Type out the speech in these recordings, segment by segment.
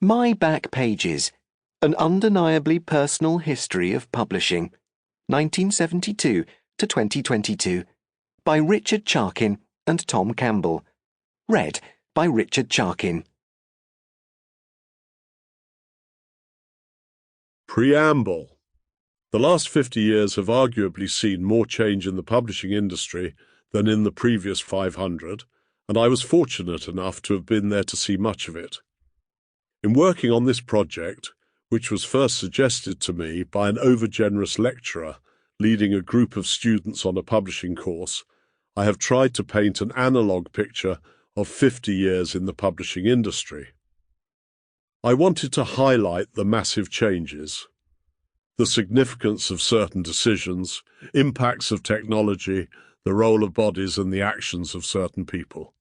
My Back Pages, An Undeniably Personal History of Publishing, 1972 to 2022, by Richard Charkin and Tom Campbell. Read by Richard Charkin. Preamble. The last 50 years have arguably seen more change in the publishing industry than in the previous 500, and I was fortunate enough to have been there to see much of it. In working on this project, which was first suggested to me by an overgenerous lecturer leading a group of students on a publishing course, I have tried to paint an analogue picture of 50 years in the publishing industry. I wanted to highlight the massive changes, the significance of certain decisions, impacts of technology, the role of bodies and the actions of certain people.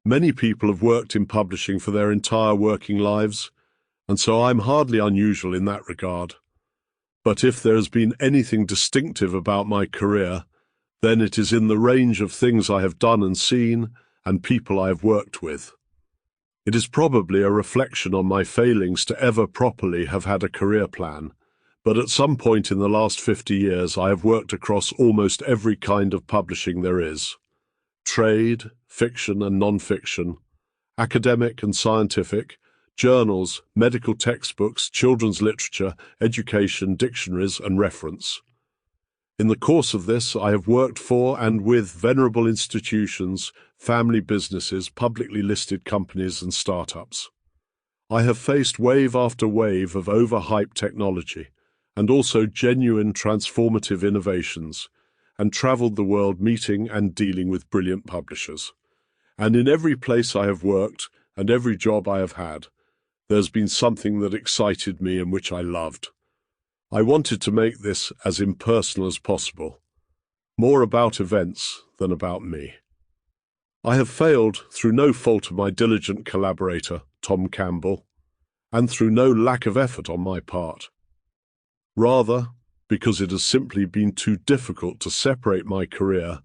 Many people have worked in publishing for their entire working lives, and so I'm hardly unusual in that regard. But if there has been anything distinctive about my career, then it is in the range of things I have done and seen, and people I have worked with. It is probably a reflection on my failings to ever properly have had a career plan, but at some point in the last 50 years I have worked across almost every kind of publishing there is. Trade, fiction and non-fiction, academic and scientific, journals, medical textbooks, children's literature, education, dictionaries and reference. In the course of this, I have worked for and with venerable institutions, family businesses, publicly listed companies and startups. I have faced wave after wave of overhyped technology and also genuine transformative innovations, and travelled the world meeting and dealing with brilliant publishers. And in every place I have worked and every job I have had, there's been something that excited me and which I loved. I wanted to make this as impersonal as possible, more about events than about me. I have failed through no fault of my diligent collaborator, Tom Campbell, and through no lack of effort on my part. Rather, because it has simply been too difficult to separate my career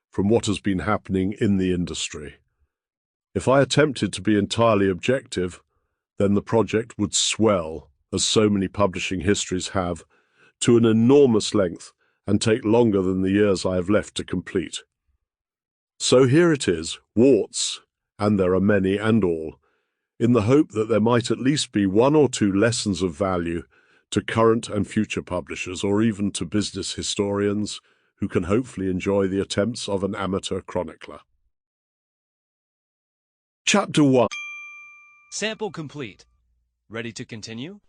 from what has been happening in the industry. If I attempted to be entirely objective, then the project would swell, as so many publishing histories have, to an enormous length and take longer than the years I have left to complete. So here it is, warts, and there are many and all, in the hope that there might at least be one or two lessons of value to current and future publishers, or even to business historians who can hopefully enjoy the attempts of an amateur chronicler. Chapter 1. Sample complete. Ready to continue?